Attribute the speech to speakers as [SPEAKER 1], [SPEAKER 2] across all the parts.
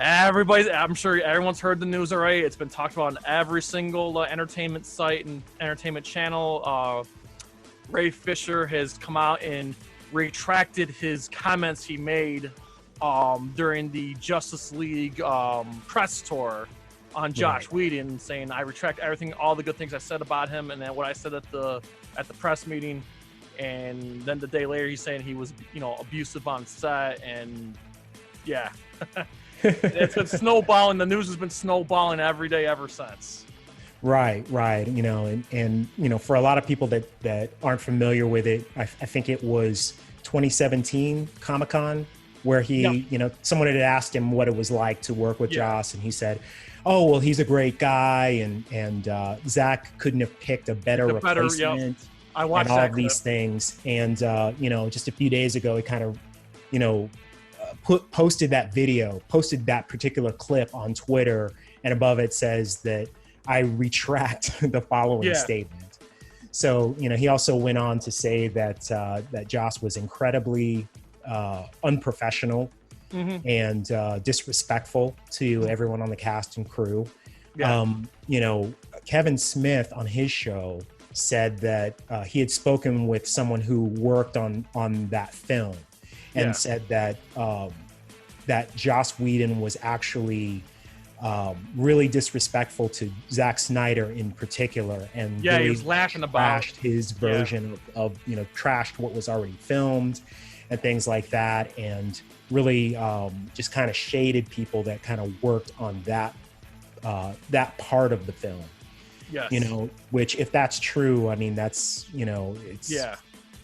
[SPEAKER 1] I'm sure everyone's heard the news already. It's been talked about on every single entertainment site and entertainment channel. Ray Fisher has come out and retracted his comments he made during the Justice League press tour on Josh Whedon, saying, I retract everything, all the good things I said about him, and then what I said at the press meeting. And then the day later, he's saying he was, abusive on set, and yeah. It's been snowballing. The news has been snowballing every day ever since.
[SPEAKER 2] Right. And for a lot of people that aren't familiar with it, I think it was 2017 Comic-Con where he, someone had asked him what it was like to work with Joss, and he said, "Oh, well, he's a great guy, and Zach couldn't have picked a better replacement."
[SPEAKER 1] I watched
[SPEAKER 2] and all
[SPEAKER 1] that
[SPEAKER 2] of these things, and just a few days ago, he kind of, posted that particular clip on Twitter, and above it says that I retract the following statement. So, he also went on to say that that Joss was incredibly unprofessional and disrespectful to everyone on the cast and crew. Kevin Smith on his show said that he had spoken with someone who worked on that film, and said that that Joss Whedon was actually really disrespectful to Zack Snyder in particular, and really
[SPEAKER 1] he was laughing about
[SPEAKER 2] his version of trashed what was already filmed and things like that, and really just kind of shaded people that kind of worked on that part of the film.
[SPEAKER 1] Yes.
[SPEAKER 2] Which, if that's true, I mean, that's, it's,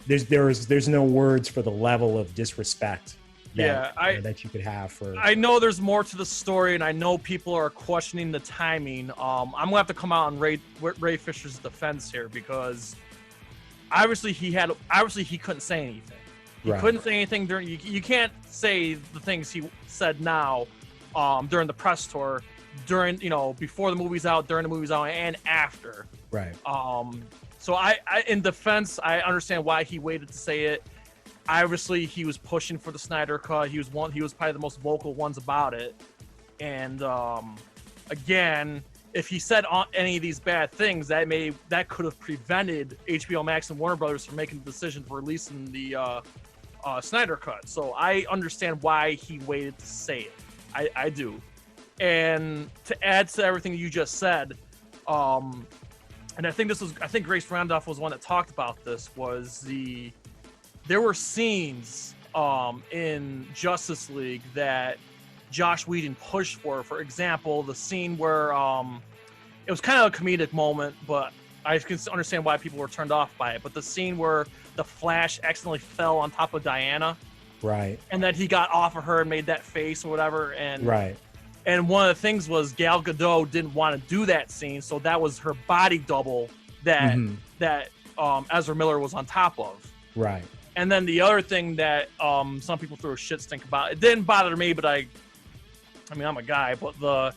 [SPEAKER 2] there's no words for the level of disrespect that you could have for.
[SPEAKER 1] I know there's more to the story, and I know people are questioning the timing. I'm gonna have to come out on Ray Fisher's defense here, because obviously he couldn't say anything. He couldn't say anything during. You can't say the things he said now during the press tour, during before the movie's out, during the movie's out, and after.
[SPEAKER 2] Right.
[SPEAKER 1] So I in defense, I understand why he waited to say it. Obviously, he was pushing for the Snyder Cut. He was probably the most vocal ones about it. And again, if he said any of these bad things, that could have prevented HBO Max and Warner Brothers from making the decision for releasing the Snyder Cut. So I understand why he waited to say it. I do. And to add to everything you just said, and I think Grace Randolph was one that talked about this, there were scenes in Justice League that Josh Whedon pushed for. For example, the scene where it was kind of a comedic moment, but I can understand why people were turned off by it. But the scene where the Flash accidentally fell on top of Diana,
[SPEAKER 2] right,
[SPEAKER 1] and then he got off of her and made that face or whatever, and
[SPEAKER 2] right.
[SPEAKER 1] And one of the things was Gal Gadot didn't want to do that scene, so that was her body double that Ezra Miller was on top of.
[SPEAKER 2] Right.
[SPEAKER 1] And then the other thing that some people threw a shit stink about, it didn't bother me, but I mean, I'm a guy, but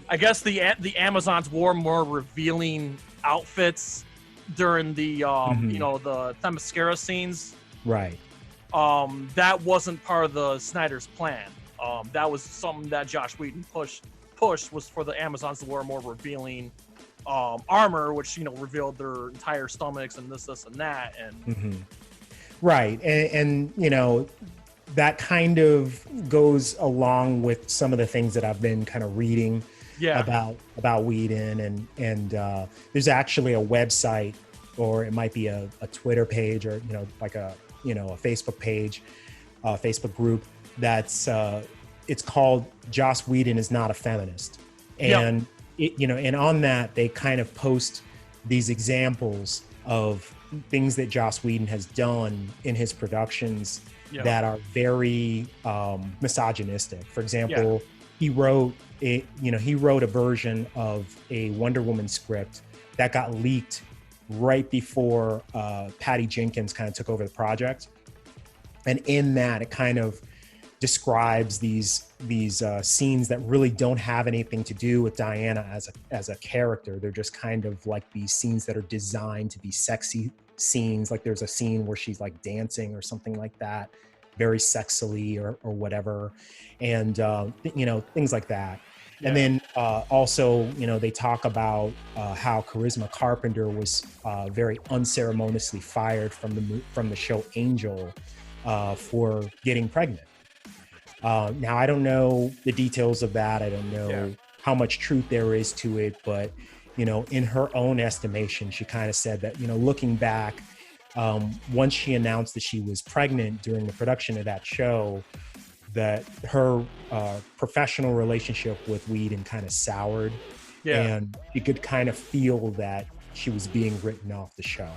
[SPEAKER 1] I guess the Amazons wore more revealing outfits during the the Themyscira scenes.
[SPEAKER 2] Right.
[SPEAKER 1] That wasn't part of the Snyder's plan. That was something that Josh Whedon pushed was for the Amazons to wear more revealing armor, which revealed their entire stomachs and this and that, and
[SPEAKER 2] right, and that kind of goes along with some of the things that I've been kind of reading about Whedon, and there's actually a website, or it might be a Twitter page, or like a Facebook page, Facebook group that's it's called Joss Whedon is Not a Feminist, and and on that they kind of post these examples of things that Joss Whedon has done in his productions that are very misogynistic. For example, he wrote a version of a Wonder Woman script that got leaked right before Patty Jenkins kind of took over the project, and in that it kind of describes these scenes that really don't have anything to do with Diana as a character. They're just kind of like these scenes that are designed to be sexy scenes. Like there's a scene where she's like dancing or something like that, very sexily or whatever, and things like that.
[SPEAKER 1] Yeah.
[SPEAKER 2] And then also, they talk about how Charisma Carpenter was very unceremoniously fired from the show Angel for getting pregnant. Now, I don't know the details of that. I don't know how much truth there is to it, but in her own estimation, she kind of said that looking back, once she announced that she was pregnant during the production of that show, that her professional relationship with Whedon kind of soured, and you could kind of feel that she was being written off the show.